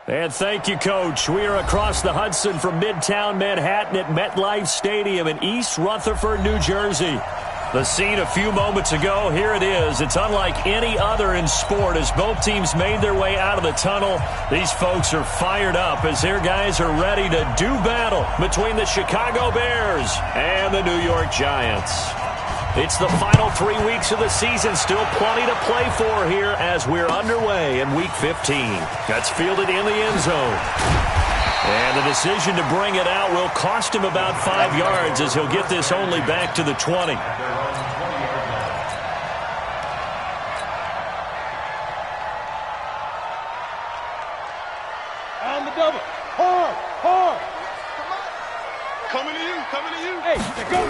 And thank you, Coach. We are across the Hudson from Midtown Manhattan at MetLife Stadium in East Rutherford, New Jersey. The scene a few moments ago, here it is. It's unlike any other in sport as both teams made their way out of the tunnel. These folks are fired up as their guys are ready to do battle between the Chicago Bears and the New York Giants. It's the final 3 weeks of the season. Still plenty to play for here as we're underway in Week 15. That's fielded in the end zone. And the decision to bring it out will cost him about 5 yards as he'll get this only back to the 20. On the double. Hard, hard. Coming to you, coming to you. Hey, go.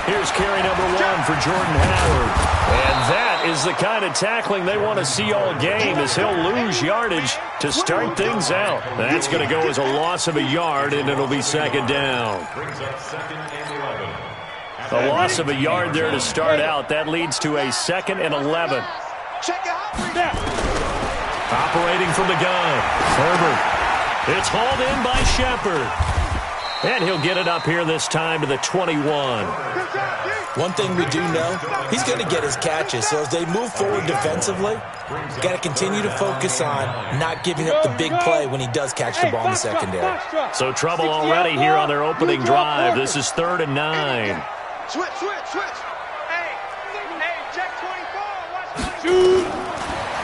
Here's carry number 1 for Jordan Howard. And that is the kind of tackling they want to see all game as he'll lose yardage to start things out. That's going to go as a loss of a yard, and it'll be second down. A loss of a yard there to start out. That leads to a 2nd and 11. Operating from the gun, Herbert. It's hauled in by Shepard. And he'll get it up here this time to the 21. One thing we do know, he's going to get his catches. So as they move forward defensively, got to continue to focus on not giving up the big play when he does catch the ball in the secondary. So trouble already here on their opening drive. This is 3rd and 9. Switch. Hey, check 24.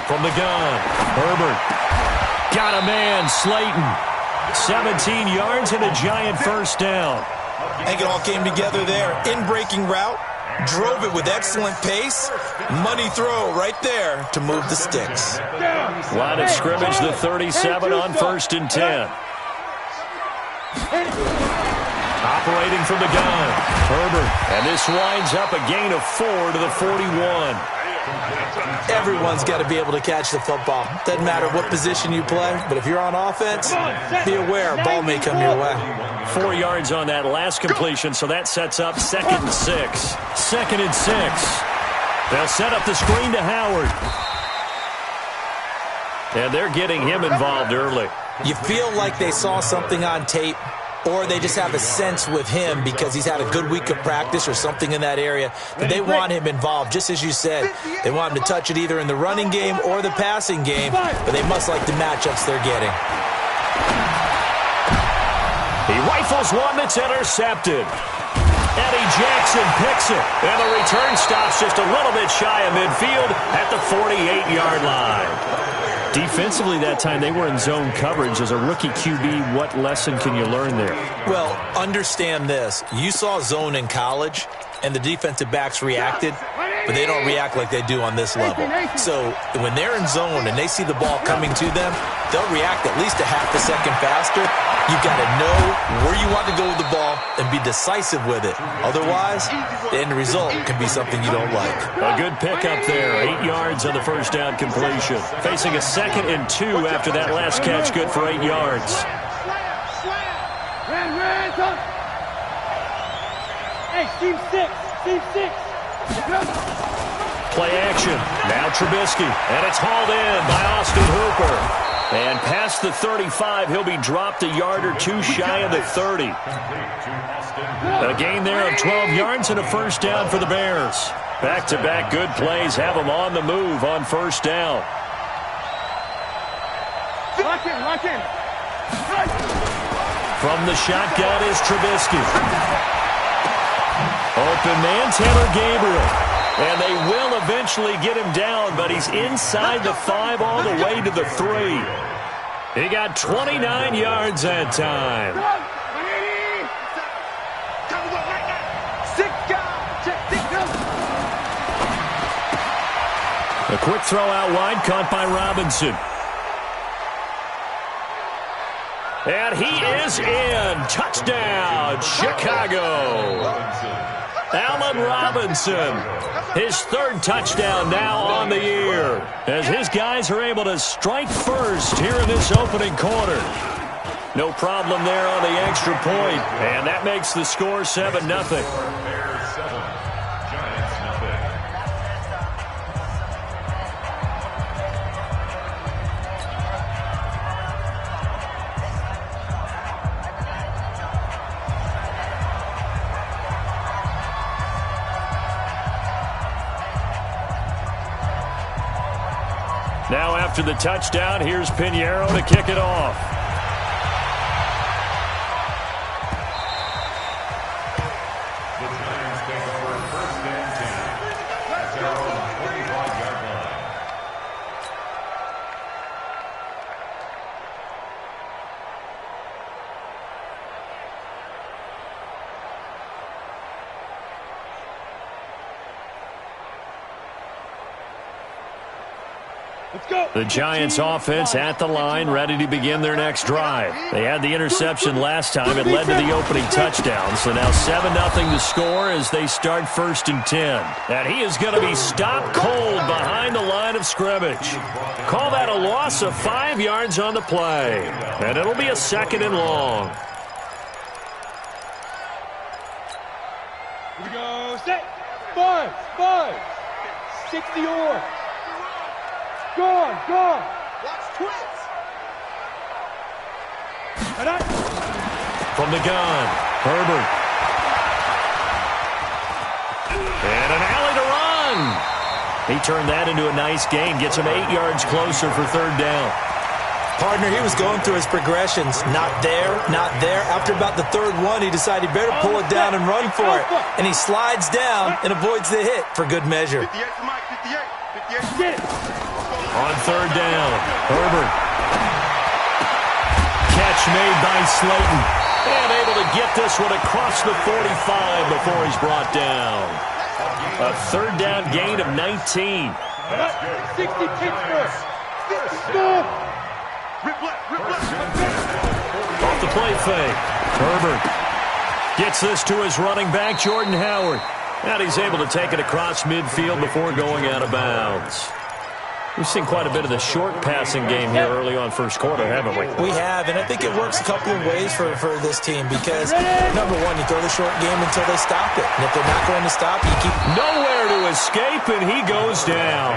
From the gun, Herbert. Got a man, Slayton. 17 yards and a giant first down. I think it all came together there. In-breaking route, drove it with excellent pace. Money throw right there to move the sticks. Line of scrimmage, the 37 on 1st and 10. Operating from the gun, Herbert. And this winds up a gain of 4 to the 41. Everyone's got to be able to catch the football. Doesn't matter what position you play, but if you're on offense, be aware a ball may come your way. 4 yards on that last completion, so that sets up 2nd and 6. 2nd and 6. They'll set up the screen to Howard. And they're getting him involved early. You feel like they saw something on tape, or they just have a sense with him because he's had a good week of practice or something in that area that they want him involved. Just as you said, they want him to touch it either in the running game or the passing game, but they must like the matchups they're getting. He rifles one that's intercepted. Eddie Jackson picks it, and the return stops just a little bit shy of midfield at the 48-yard line. Defensively that time, they were in zone coverage. As a rookie QB, what lesson can you learn there? Well, understand this. You saw zone in college, and the defensive backs reacted, but they don't react like they do on this level. So when they're in zone and they see the ball coming to them, they'll react at least a half a second faster. You've got to know where you want to go with the ball and be decisive with it. Otherwise, the end result can be something you don't like. A good pickup there. 8 yards on the first down completion. Facing a 2nd and 2 after that last catch, good for 8 yards. Hey, team 6. Play action. Now Trubisky. And it's hauled in by Austin Hooper. And past the 35, he'll be dropped a yard or 2 shy of the 30. A gain there of 12 yards and a first down for the Bears. Back-to-back good plays have them on the move on first down. Lock in. From the shotgun is Trubisky. Open man, Taylor Gabriel. And they will eventually get him down, but he's inside the 5 all the way to the 3. He got 29 yards that time. A quick throw out wide, caught by Robinson. And he is in. Touchdown, Chicago. Allen Robinson, his 3rd touchdown now on the year, as his guys are able to strike first here in this opening quarter. No problem there on the extra point, and that makes the score 7-0. Now after the touchdown, here's Pinheiro to kick it off. The Giants offense at the line, ready to begin their next drive. They had the interception last time. It led to the opening touchdown. So now 7-0 to score as they start 1st and 10. And he is going to be stopped cold behind the line of scrimmage. Call that a loss of 5 yards on the play. And it'll be a 2nd and long. Here we go. Set. 5. 60 yards. Gone. Watch twins. From the gun, Herbert. And an alley to run. He turned that into a nice gain. Gets him 8 yards closer for 3rd down. Partner, he was going through his progressions. Not there, not there. After about the 3rd one, he decided he better pull it down and run for it. And he slides down and avoids the hit for good measure. 58 for Mike, 58. Get it. On 3rd down, Herbert. Catch made by Slayton. And able to get this one across the 45 before he's brought down. A 3rd down gain of 19. 60 Pittsburgh. Stop. Rip left. Off the play fake, Herbert gets this to his running back, Jordan Howard. And he's able to take it across midfield before going out of bounds. We've seen quite a bit of the short passing game here early on 1st quarter, haven't we? We have, and I think it works a couple of ways for this team because, number one, you throw the short game until they stop it. And if they're not going to stop, you keep... Nowhere to escape, and he goes down.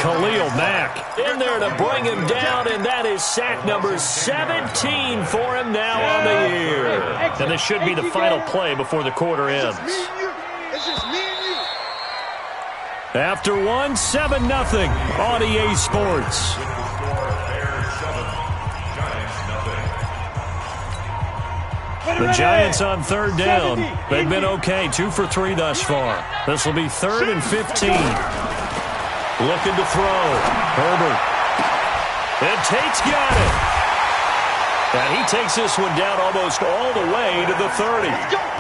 Khalil Mack in there to bring him down, and that is sack number 17 for him now on the year. And this should be the final play before the quarter ends. It's just me and you. After 7-0 on EA Sports. The Giants on 3rd down. They've been okay, 2 for 3 thus far. This will be 3rd and 15. Looking to throw. Herbert. And Tate's got it. And he takes this one down almost all the way to the 30.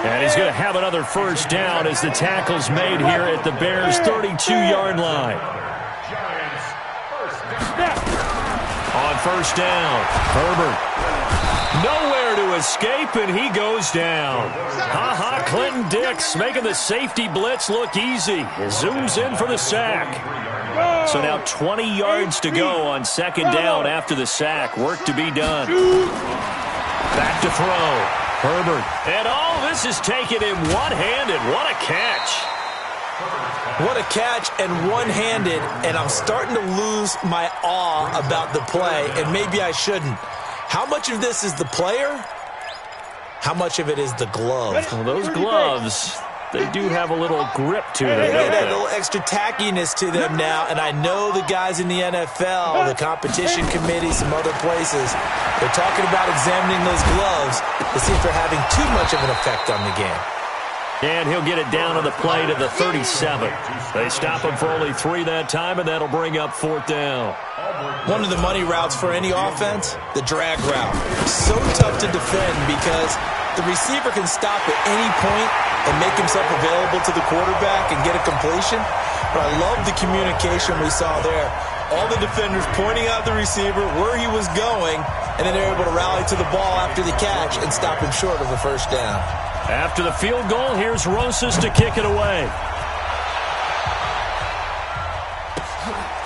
And he's going to have another 1st down as the tackle's made here at the Bears' 32-yard line. On 1st down, Herbert. Nowhere to escape, and he goes down. Clinton Dix making the safety blitz look easy. He zooms in for the sack. So now 20 yards to go on 2nd down after the sack. Work to be done. Back to throw. Herbert. And all this is taken in one-handed. What a catch. What a catch and one-handed, and I'm starting to lose my awe about the play, and maybe I shouldn't. How much of this is the player? How much of it is the glove? Well, those gloves, they do have a little grip to them. They have a little extra tackiness to them now, and I know the guys in the NFL, the competition committee, some other places, they're talking about examining those gloves to see if they're having too much of an effect on the game. And he'll get it down on the play to the 37. They stop him for only 3 that time, and that'll bring up 4th down. One of the money routes for any offense, the drag route. So tough to defend because the receiver can stop at any point and make himself available to the quarterback and get a completion. But I love the communication we saw there. All the defenders pointing out the receiver, where he was going, and then they're able to rally to the ball after the catch and stop him short of a 1st down. After the field goal, here's Rosas to kick it away.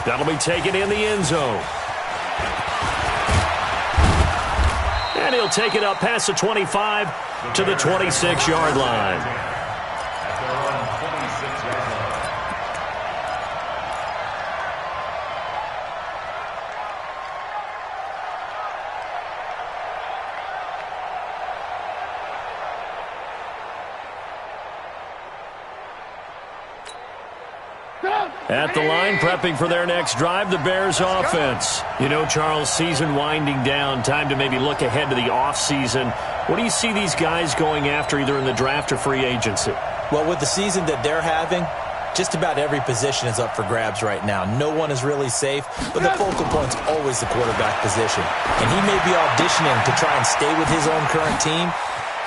That'll be taken in the end zone. And he'll take it up past the 25 to the 26-yard line. At the line, prepping for their next drive, the Bears offense. You know, Charles, season winding down, time to maybe look ahead to the offseason. What do you see these guys going after either in the draft or free agency? Well, with the season that they're having, just about every position is up for grabs right now. No one is really safe, but the focal point's always the quarterback position. And he may be auditioning to try and stay with his own current team.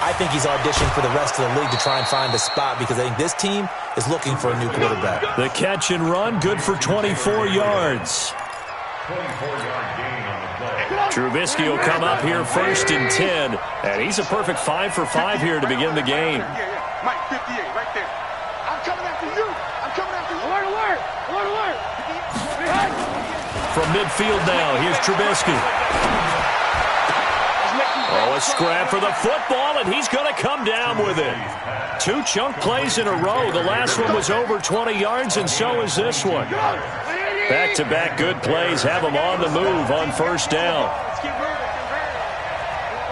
I think he's auditioning for the rest of the league to try and find a spot because I think this team is looking for a new quarterback. The catch and run, good for 24 yards. Trubisky will come up here first and 10, and he's a perfect 5 for 5 here to begin the game. Mike, 58, right there. I'm coming after you. I'm coming after you. Alert, alert, alert, alert. From midfield now, here's Trubisky. Oh, a scrap for the football, and he's going to come down with it. 2 chunk plays in a row. The last one was over 20 yards, and so is this one. Back-to-back good plays have him on the move on first down.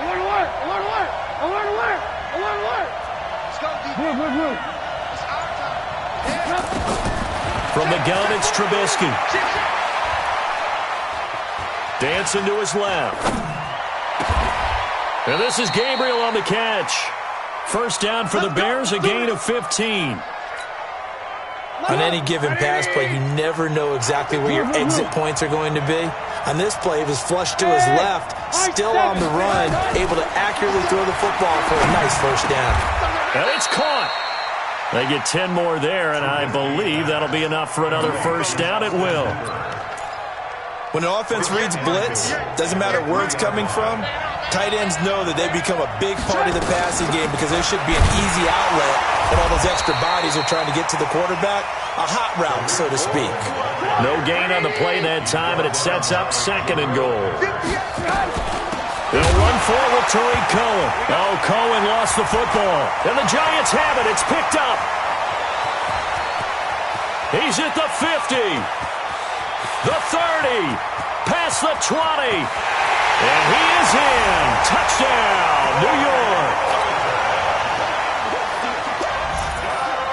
Alert, alert, alert, alert, alert, alert, alert, alert. Move, move, move. From the gun, it's Trubisky. Dancing to his left. And this is Gabriel on the catch. First down for the Bears, a gain of 15. On any given pass play, you never know exactly where your exit points are going to be. On this play, he was flushed to his left, still on the run, able to accurately throw the football for a nice first down. And it's caught. They get 10 more there, and I believe that'll be enough for another first down. It will. When an offense reads blitz, doesn't matter where it's coming from, tight ends know that they become a big part of the passing game because there should be an easy outlet when all those extra bodies are trying to get to the quarterback. A hot route, so to speak. No gain on the play that time, and it sets up second and goal. They'll run for it with Tariq Cohen. Oh, Cohen lost the football. And the Giants have it. It's picked up. He's at the 50. The 30. Past the 20. And he is in. Touchdown, New York.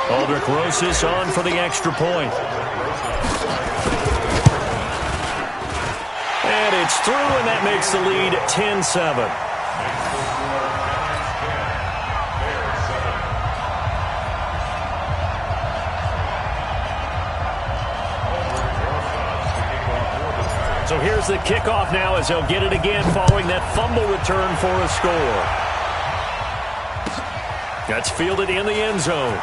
Aldrick Rosas on for the extra point. And it's through, and that makes the lead 10-7. So here's the kickoff now as he'll get it again following that fumble return for a score. That's fielded in the end zone.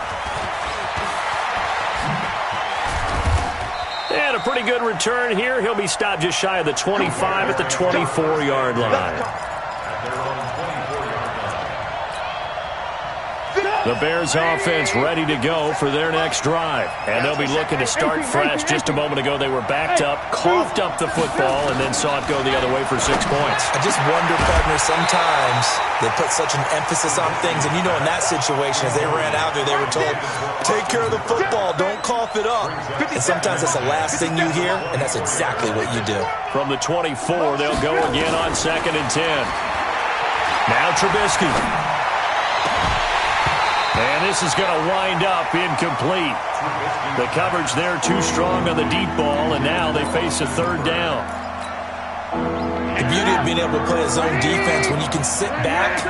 And a pretty good return here. He'll be stopped just shy of the 25 at the 24-yard line. The Bears offense ready to go for their next drive. And they'll be looking to start fresh. Just a moment ago, they were backed up, coughed up the football, and then saw it go the other way for 6 points. I just wonder, partner, sometimes they put such an emphasis on things. And, you know, in that situation, as they ran out there, they were told, take care of the football, don't cough it up. And sometimes that's the last thing you hear, and that's exactly what you do. From the 24, they'll go again on 2nd and 10. Now Trubisky. And this is going to wind up incomplete. The coverage there too strong on the deep ball, and now they face a third down. The beauty of being able to play a zone defense when you can sit back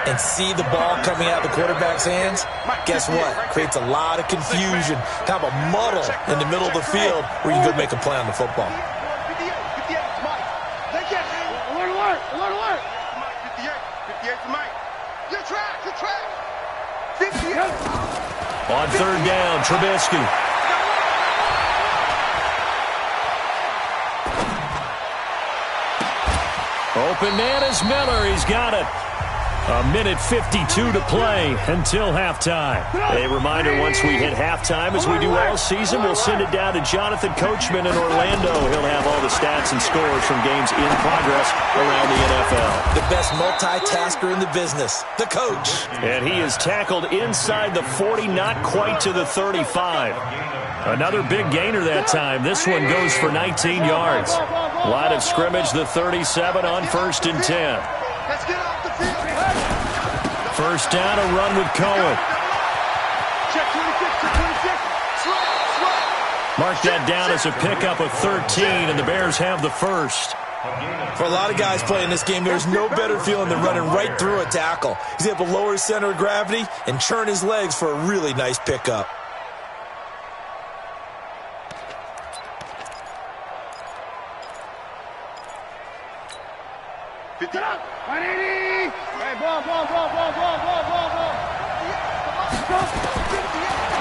and see the ball coming out of the quarterback's hands, guess what? Creates a lot of confusion, kind of a muddle in the middle of the field where you can go make a play on the football. 58, Mike. They can't hang. Alert, alert, alert, alert. 58 for Mike. You're trash, you're trash. 58. On third down, Trubisky. Open man is Miller. He's got it. A minute 52 to play until halftime. A reminder, once we hit halftime, as we do all season, we'll send it down to Jonathan Coachman in Orlando. He'll have all the stats and scores from games in progress around the NFL. The best multitasker in the business, the coach. And he is tackled inside the 40, not quite to the 35. Another big gainer that time. This one goes for 19 yards. Line of scrimmage, the 37 on 1st and 10. Let's get off the field. First down, a run with Cohen. Check 26, check 26. Slide, slide. Mark that down as a pickup of 13, and the Bears have the first. For a lot of guys playing this game, there's no better feeling than running right through a tackle. He's able to lower his center of gravity and churn his legs for a really nice pickup. Get up! 180! Hey, ball.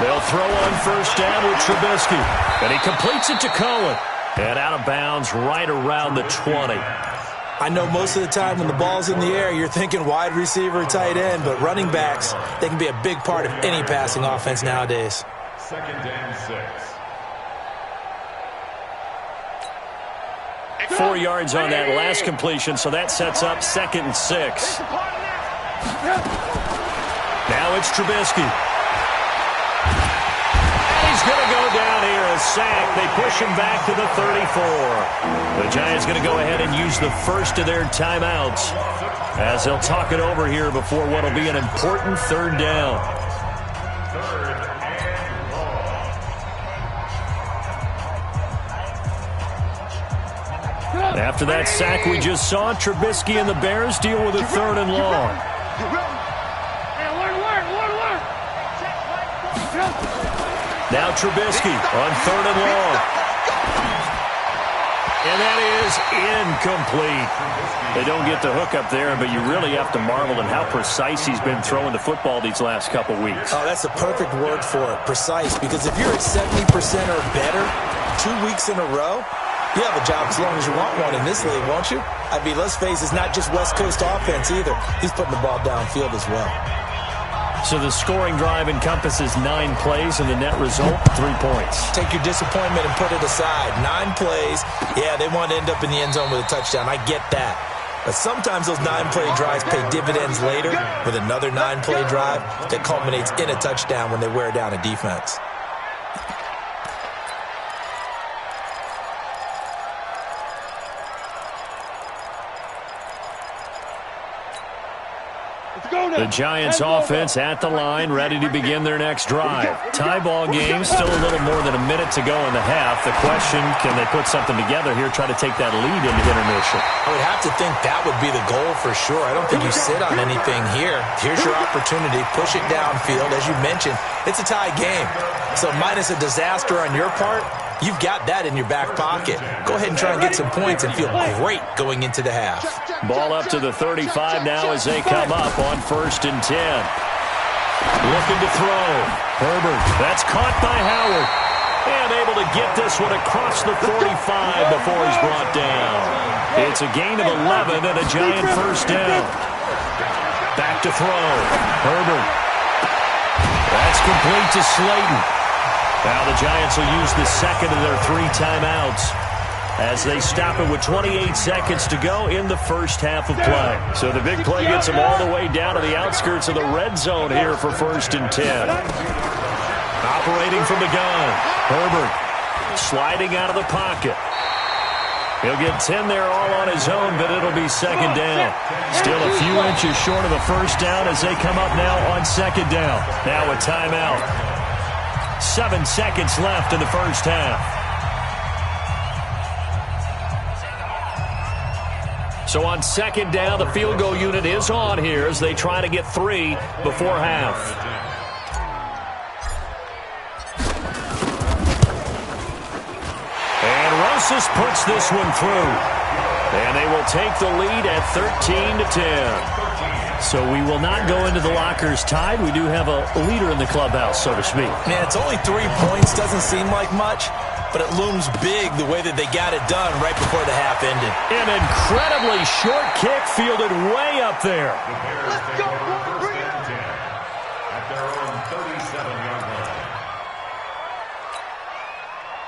They'll throw on first down with Trubisky. And he completes it to Cohen. And out of bounds right around the 20. I know most of the time when the ball's in the air, you're thinking wide receiver, tight end, but running backs, they can be a big part of any passing offense nowadays. 2nd and 6. 4 yards on that last completion, so that sets up 2nd and 6. Now it's Trubisky. And he's going to go down here, a sack. They push him back to the 34. The Giants going to go ahead and use the first of their timeouts as they'll talk it over here before what will be an important 3rd down. After that sack we just saw, Trubisky and the Bears deal with a 3rd and long. Now Trubisky on 3rd and long. And that is incomplete. They don't get the hook up there, but you really have to marvel at how precise he's been throwing the football these last couple weeks. Oh, that's the perfect word for it, precise, because if you're at 70% or better 2 weeks in a row, you have a job as long as you want one in this league, won't you? I mean, let's face it, it's not just West Coast offense either. He's putting the ball downfield as well. So the scoring drive encompasses 9 plays, and the net result, 3 points. Take your disappointment and put it aside. 9 plays. Yeah, they want to end up in the end zone with a touchdown. I get that. But sometimes those 9-play drives pay dividends later with another 9-play drive that culminates in a touchdown when they wear down a defense. The Giants offense at the line, ready to begin their next drive. Tie ball game, still a little more than a minute to go in the half. The question, can they put something together here, try to take that lead into intermission? I would have to think that would be the goal for sure. I don't think you sit on anything here. Here's your opportunity. Push it downfield. As you mentioned, it's a tie game. So minus a disaster on your part, you've got that in your back pocket. Go ahead and try and get some points and feel great going into the half. Ball up to the 35 now as they come up on 1st and 10. Looking to throw. Herbert, that's caught by Howard. And able to get this one across the 45 before he's brought down. It's a gain of 11 and a Giant first down. Back to throw. Herbert. That's complete to Slayton. Now the Giants will use the second of their 3 timeouts as they stop it with 28 seconds to go in the first half of play. So the big play gets them all the way down to the outskirts of the red zone here for 1st and 10. Operating from the gun. Herbert sliding out of the pocket. He'll get 10 there all on his own, but it'll be 2nd down. Still a few inches short of a first down as they come up now on 2nd down. Now a timeout. 7 seconds left in the first half. So on 2nd down, the field goal unit is on here as they try to get 3 before half. And Rosas puts this one through. And they will take the lead at 13-10. So we will not go into the lockers tied. We do have a leader in the clubhouse, so to speak. Man, it's only 3 points. Doesn't seem like much, but it looms big the way that they got it done right before the half ended. An incredibly short kick fielded way up there. Let's go, boys. Bring it. At their own 37-yard line.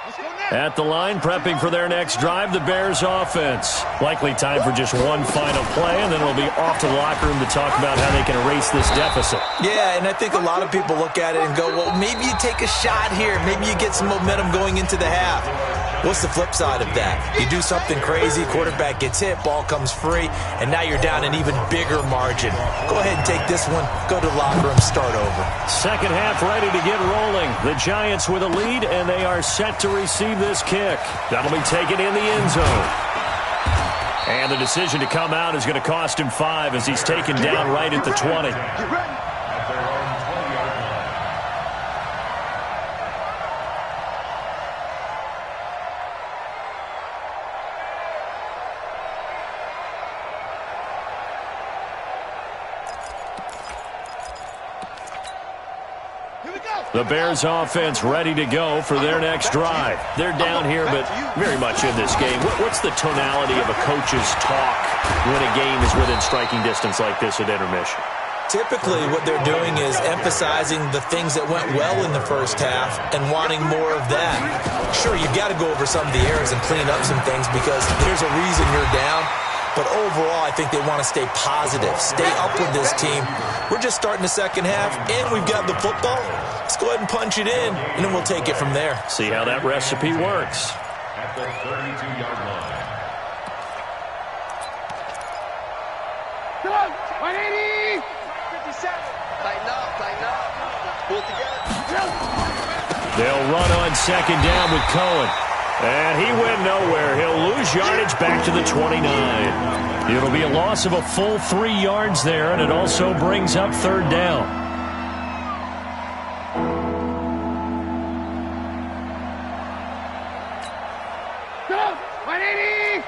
Let's go now. At the line, prepping for their next drive, the Bears offense. Likely time for just one final play, and then it'll be off to the locker room to talk about how they can erase this deficit. Yeah, and I think a lot of people look at it and go, well, maybe you take a shot here. Maybe you get some momentum going into the half. What's the flip side of that? You do something crazy, quarterback gets hit, ball comes free, and now you're down an even bigger margin. Go ahead and take this one, go to the locker room, start over. Second half ready to get rolling. The Giants with a lead, and they are set to receive this kick. That'll be taken in the end zone. And the decision to come out is going to cost him 5 as he's taken down right at the 20. The Bears offense ready to go for their next drive. They're down here, but very much in this game. What's the tonality of a coach's talk when a game is within striking distance like this at intermission? Typically, what they're doing is emphasizing the things that went well in the first half and wanting more of that. Sure, you've got to go over some of the errors and clean up some things because there's a reason you're down. But overall, I think they want to stay positive, stay up with this team. We're just starting the second half, and we've got the football. Let's go ahead and punch it in, and then we'll take it from there. See how that recipe works. At the 32-yard line. Come on, 180. 57. Tighten up. Pull it together. They'll run on second down with Cohen. And he went nowhere. He'll lose yardage back to the 29. It'll be a loss of a full 3 yards there, and it also brings up third down. Go, 180.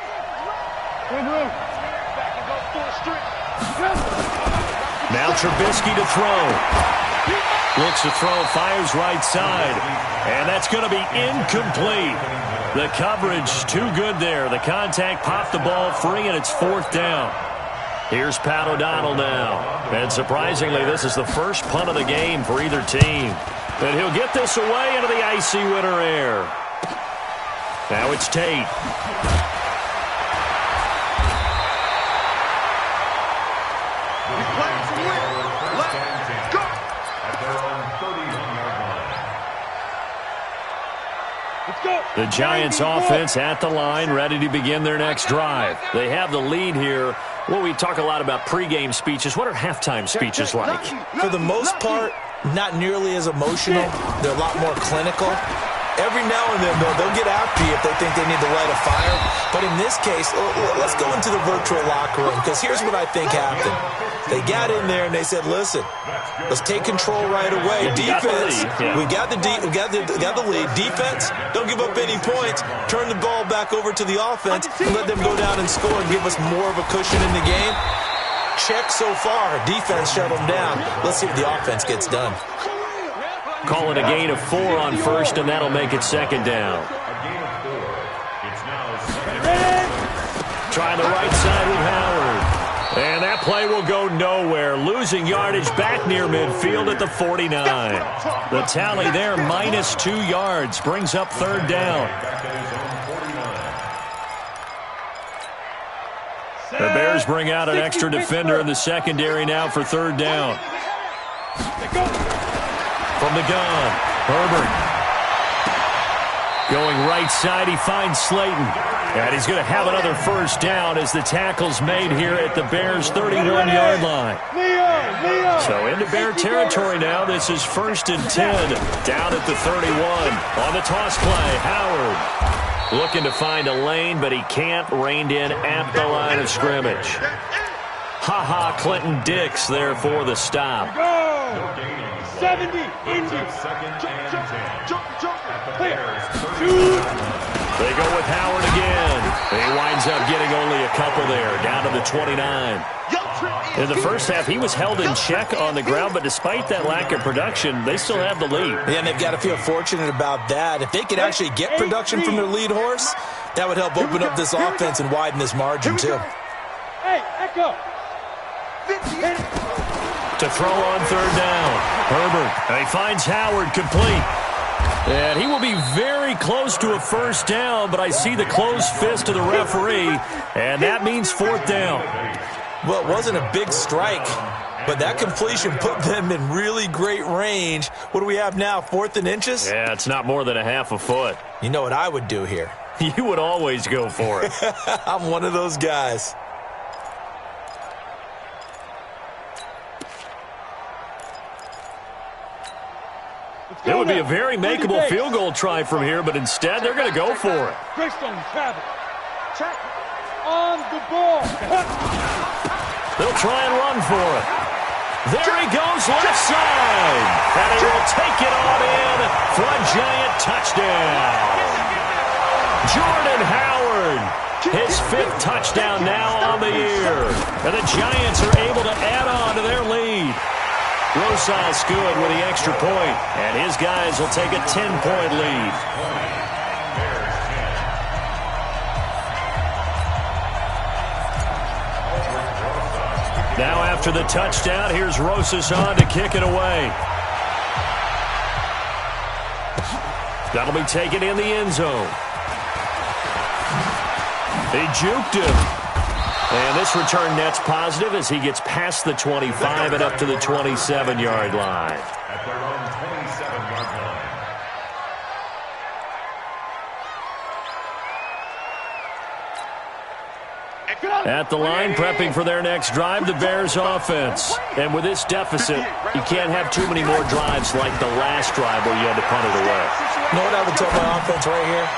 Now Trubisky to throw. Looks to throw, fires right side. And that's going to be incomplete. The coverage too good there. The contact popped the ball free, and it's fourth down. Here's Pat O'Donnell now. And surprisingly, this is the first punt of the game for either team. And he'll get this away into the icy winter air. Now it's Tate. The Giants offense at the line, ready to begin their next drive. They have the lead here. Well, we talk a lot about pregame speeches. What are halftime speeches like? For the most part, not nearly as emotional. They're a lot more clinical. Every now and then, they'll get after you if they think they need to light a fire. But in this case, let's go into the virtual locker room, because here's what I think happened. They got in there and they said, listen, let's take control right away. Defense, we got the lead. Defense, don't give up any points. Turn the ball back over to the offense and let them go down and score and give us more of a cushion in the game. Check so far. Defense shut them down. Let's see if the offense gets done. Call it a gain of 4 on first, and that'll make it second down. Trying the right side with Howard. And that play will go nowhere. Losing yardage back near midfield at the 49. The tally there, minus 2 yards, brings up third down. The Bears bring out an extra defender in the secondary now for third down. From the gun, Herbert. Going right side, he finds Slayton. And he's going to have another first down as the tackle's made here at the Bears' 31-yard line. So into Bear territory now. This is 1st and 10 down at the 31. On the toss play, Howard looking to find a lane, but he can't. Reined in at the line of scrimmage. Ha-ha, Clinton Dix there for the stop. 70, Indy. They go with Howard again. He winds up getting only a couple there, down to the 29. In the first half, he was held in check on the ground, but despite that lack of production, they still have the lead. Yeah, and they've got to feel fortunate about that. If they could actually get production from their lead horse, that would help open up this offense and widen this margin, too. Hey, Echo. To throw on third down, Herbert. And he finds Howard complete. And he will be very close to a first down, but I see the closed fist of the referee, and that means fourth down. Well, it wasn't a big strike, but that completion put them in really great range. What do we have now, 4th and inches? Yeah, it's not more than a half a foot. You know what I would do here? You would always go for it. I'm one of those guys. It would be a very makeable field goal try from here, but instead they're going to go for it. Greystone, travel. Check. On the ball. They'll try and run for it. There he goes, left side. And he will take it on in for a giant touchdown. Jordan Howard, his 5th touchdown now on the year. And the Giants are able to add on to their lead. Rosas good with the extra point, and his guys will take a 10-point lead. Now after the touchdown, here's Rosas on to kick it away. That'll be taken in the end zone. He juked him. And this return net's positive as he gets past the 25 and up to the 27-yard line. At their own 27-yard line. At the line, prepping for their next drive, the Bears offense. And with this deficit, you can't have too many more drives like the last drive where you had to punt it away. You know what I would tell my offense right here?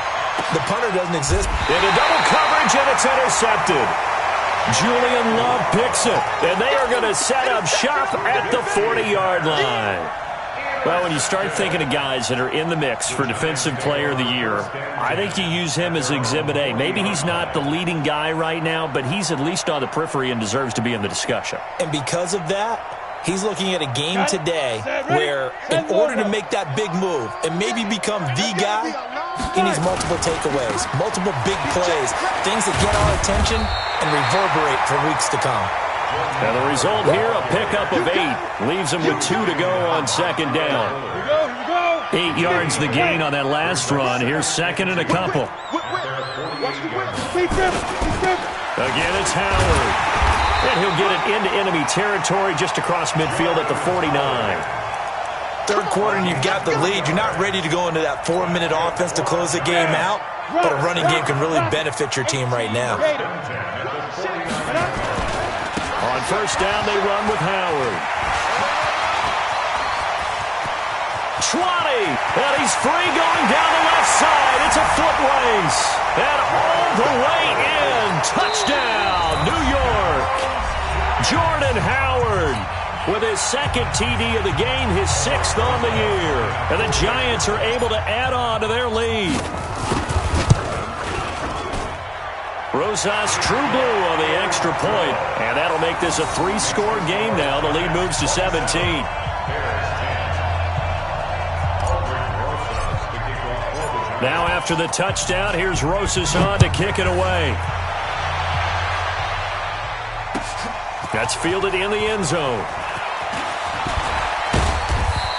The punter doesn't exist. Into double coverage, and it's intercepted. Julian Love picks it, and they are going to set up shop at the 40-yard line. Well, when you start thinking of guys that are in the mix for Defensive Player of the Year, I think you use him as Exhibit A. Maybe he's not the leading guy right now, but he's at least on the periphery and deserves to be in the discussion. And because of that, he's looking at a game today where in order to make that big move and maybe become the guy, he needs multiple takeaways, multiple big plays, things that get our attention and reverberate for weeks to come. And the result here, a pickup of 8. Leaves him with 2 to go on second down. 8 yards the gain on that last run. Here's second and a couple. Again, it's Howard. And he'll get it into enemy territory just across midfield at the 49. Third quarter and you've got the lead. You're not ready to go into that 4-minute offense to close the game out, but a running game can really benefit your team right now. On first down, they run with Howard. 20, and he's free going down the left side. It's a foot race, and all the way in. Touchdown, New York. Jordan Howard with his second TD of the game, his 6th on the year. And the Giants are able to add on to their lead. Rosas true blue on the extra point, and that'll make this a 3-score game now. The lead moves to 17. Now after the touchdown, here's Rosas on to kick it away. That's fielded in the end zone.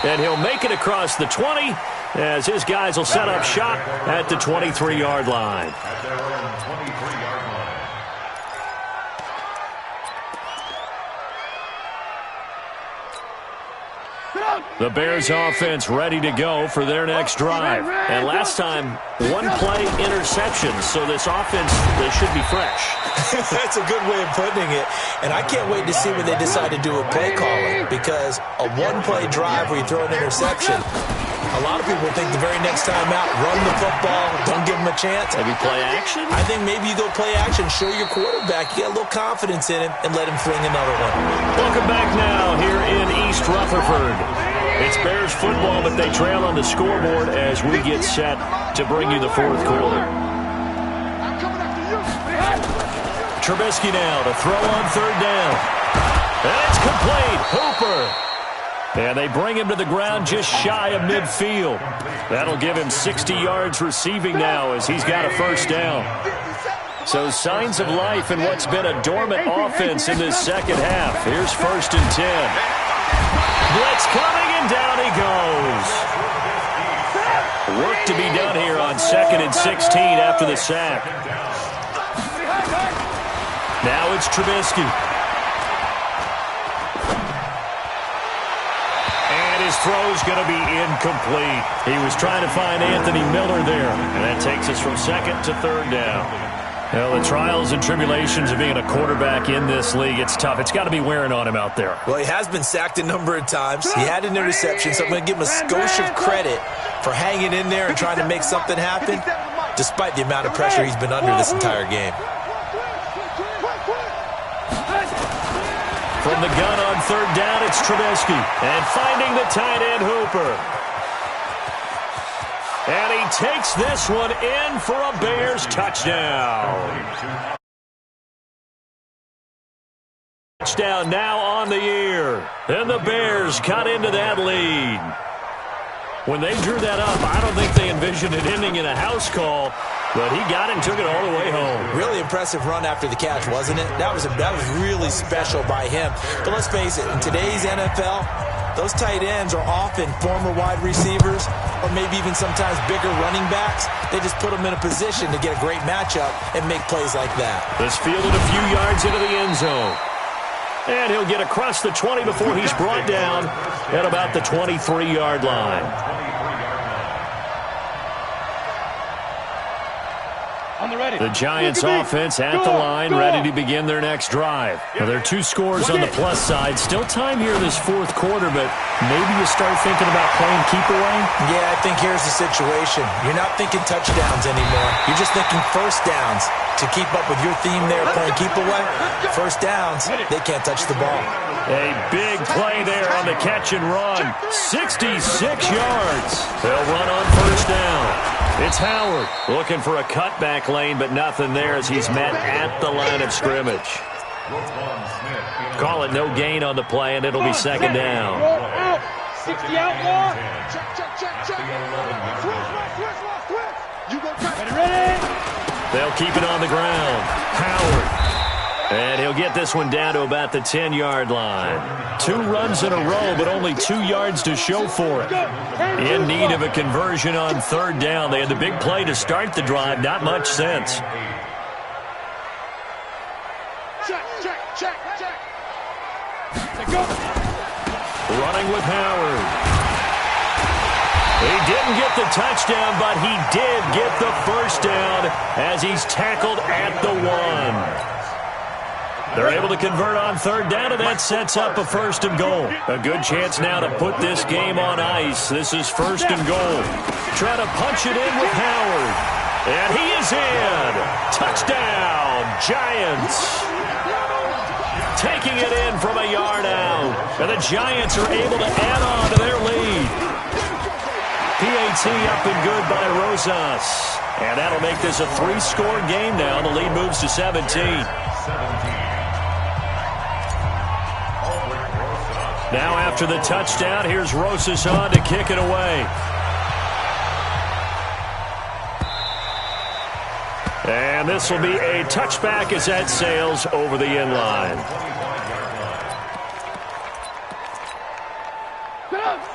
And he'll make it across the 20 as his guys will set up shop at the 23-yard line. At their own 23-yard line. The Bears offense ready to go for their next drive. And last time, 1-play interception, so this offense, they should be fresh. That's a good way of putting it. And I can't wait to see what they decide to do with play calling, because a 1-play drive where you throw an interception, a lot of people think the very next time out, run the football, don't give them a chance. Maybe play action? I think maybe you go play action, show your quarterback, you get a little confidence in him, and let him fling another one. Welcome back now here in East Rutherford. It's Bears football, but they trail on the scoreboard as we get set to bring you the fourth quarter. Trubisky now to throw on third down. And it's complete. Hooper. And they bring him to the ground just shy of midfield. That'll give him 60 yards receiving now as he's got a first down. So signs of life in what's been a dormant offense in this second half. Here's 1st and 10. Blitz coming, and down he goes. Work to be done here on 2nd and 16 after the sack. Now it's Trubisky. And his throw's going to be incomplete. He was trying to find Anthony Miller there, and that takes us from second to third down. Well, the trials and tribulations of being a quarterback in this league, it's tough. It's got to be wearing on him out there. Well, he has been sacked a number of times. He had an interception, so I'm going to give him a skosh of credit for hanging in there and trying to make something happen, despite the amount of pressure he's been under this entire game. From the gun on third down, it's Trubisky. And finding the tight end, Hooper. And he takes this one in for a Bears touchdown. Touchdown now on the year. And the Bears cut into that lead. When they drew that up, I don't think they envisioned it ending in a house call, but he got it and took it all the way home. Really impressive run after the catch, wasn't it? That was really special by him. But let's face it, in today's NFL, those tight ends are often former wide receivers or maybe even sometimes bigger running backs. They just put them in a position to get a great matchup and make plays like that. This fielded a few yards into the end zone. And he'll get across the 20 before he's brought down at about the 23-yard line. The Giants offense at the line, ready to begin their next drive. Now, there are two scores on the plus side. Still time here this fourth quarter, but maybe you start thinking about playing keep away? Yeah, I think here's the situation. You're not thinking touchdowns anymore. You're just thinking first downs. To keep up with your theme there, playing keep away, first downs, they can't touch the ball. A big play there on the catch and run. 66 yards. They'll run on first down. It's Howard looking for a cutback lane, but nothing there as he's met at the line of scrimmage. Call it no gain on the play, and it'll be second down. 60 out more. Check. You go ready. They'll keep it on the ground. Howard. And he'll get this one down to about the 10-yard line. 2 runs in a row, but only 2 yards to show for it. In need of a conversion on third down. They had the big play to start the drive. Not much sense. Check. Running with Howard. He didn't get the touchdown, but he did get the first down as he's tackled at the 1. They're able to convert on third down, and that sets up a first and goal. A good chance now to put this game on ice. This is first and goal. Trying to punch it in with Howard. And he is in. Touchdown, Giants. Taking it in from a yard out. And the Giants are able to add on to their lead. PAT up and good by Rosas. And that'll make this a 3-score game now. The lead moves to 17. Now after the touchdown, here's Rosas on to kick it away. And this will be a touchback as that sails over the end line.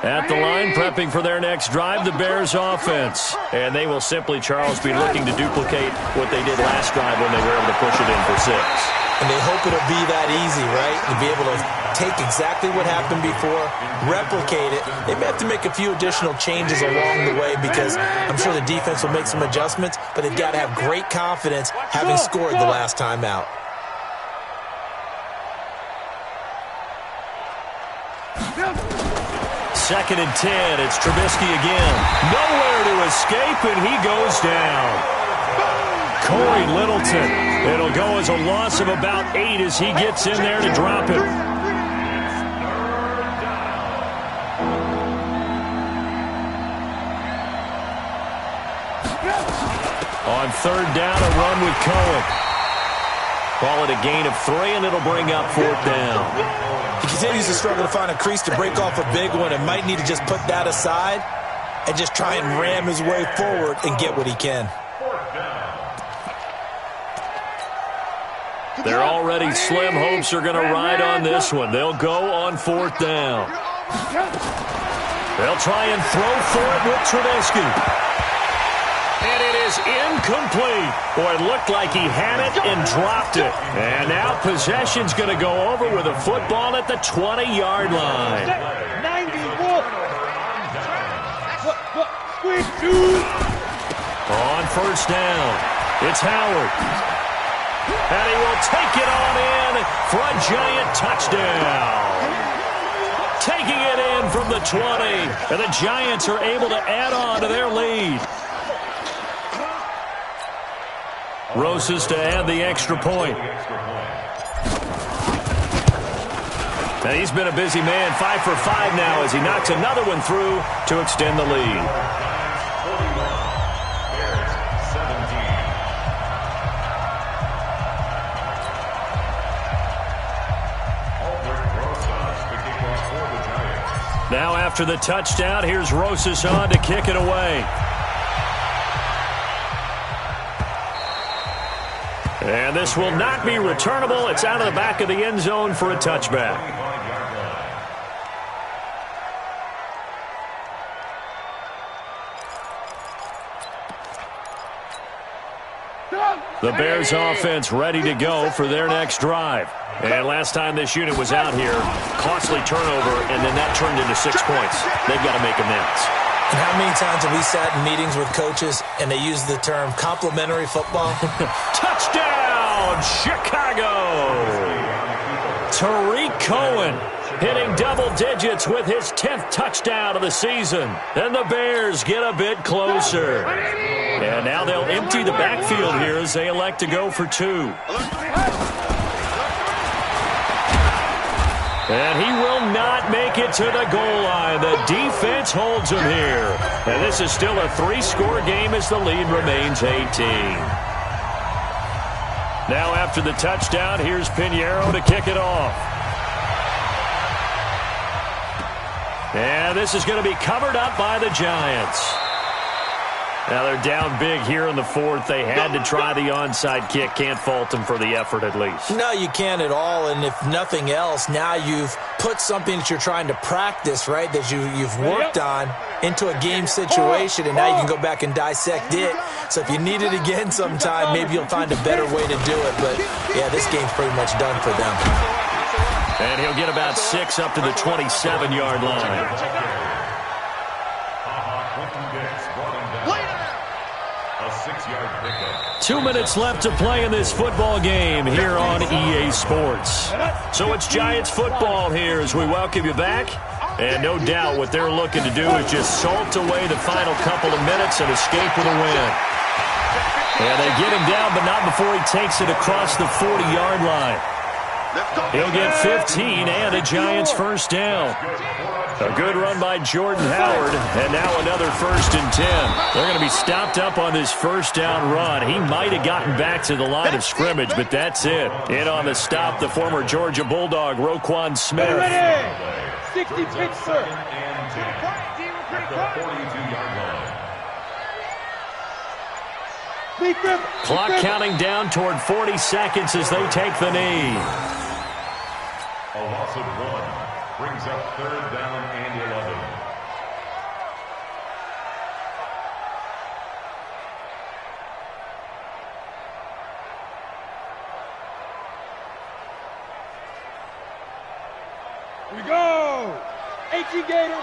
At the line, prepping for their next drive, the Bears offense. And they will simply, Charles, be looking to duplicate what they did last drive when they were able to push it in for 6. And they hope it'll be that easy, right? To be able to take exactly what happened before, replicate it. They may have to make a few additional changes along the way because I'm sure the defense will make some adjustments, but they've got to have great confidence having scored the last time out. Second and 10. It's Trubisky again. Nowhere to escape, and he goes down. Corey Littleton. It'll go as a loss of about 8 as he gets in there to drop it. On third down, a run with Cohen. Call it a gain of 3, and it'll bring up fourth down. He continues to struggle to find a crease to break off a big one and might need to just put that aside and just try and ram his way forward and get what he can. They're already slim hopes are going to ride on this one. They'll go on fourth down. They'll try and throw for it with Trubisky. And it is incomplete. Boy, it looked like he had it and dropped it. And now possession's going to go over with a football at the 20-yard line. 94. On first down, it's Howard. And he will take it on in for a giant touchdown. Taking it in from the 20, and the Giants are able to add on to their lead. Rosas to add the extra point. And he's been a busy man, 5 for 5 now as he knocks another one through to extend the lead. Now after the touchdown, here's Rosas on to kick it away. And this will not be returnable. It's out of the back of the end zone for a touchback. The Bears offense ready to go for their next drive. And last time this unit was out here, costly turnover, and then that turned into 6 points. They've got to make amends. And how many times have we sat in meetings with coaches and they use the term complimentary football? Touchdown, Chicago! Tariq Cohen hitting double digits with his 10th touchdown of the season. And the Bears get a bit closer. And now they'll empty the backfield here as they elect to go for 2. And he will not make it to the goal line. The defense holds him here. And this is still a 3-score game as the lead remains 18. Now after the touchdown, here's Pinheiro to kick it off. And this is going to be covered up by the Giants. Now they're down big here in the 4th. They had to try the onside kick. Can't fault them for the effort at least. No, you can't at all. And if nothing else, now you've put something that you're trying to practice, right, that you've worked on into a game situation, and now you can go back and dissect it. So if you need it again sometime, maybe you'll find a better way to do it. But, yeah, this game's pretty much done for them. And he'll get about 6 up to the 27-yard line. 2 minutes left to play in this football game here on EA Sports. So it's Giants football here as we welcome you back. And no doubt what they're looking to do is just salt away the final couple of minutes and escape with a win. And they get him down, but not before he takes it across the 40-yard line. He'll get 15 and a Giants first down. A good run by Jordan Howard, and now another 1st and 10. They're going to be stopped up on this first down run. He might have gotten back to the line of scrimmage, but that's it. In on the stop, the former Georgia Bulldog, Roquan Smith. 60 picks, sir. Clock counting down toward 40 seconds as they take the knee. A loss of 1 brings up 3rd down and 11. Here we go. 18 Gator.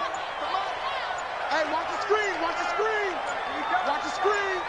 Hey, watch the screen. Watch the screen. Watch the screen.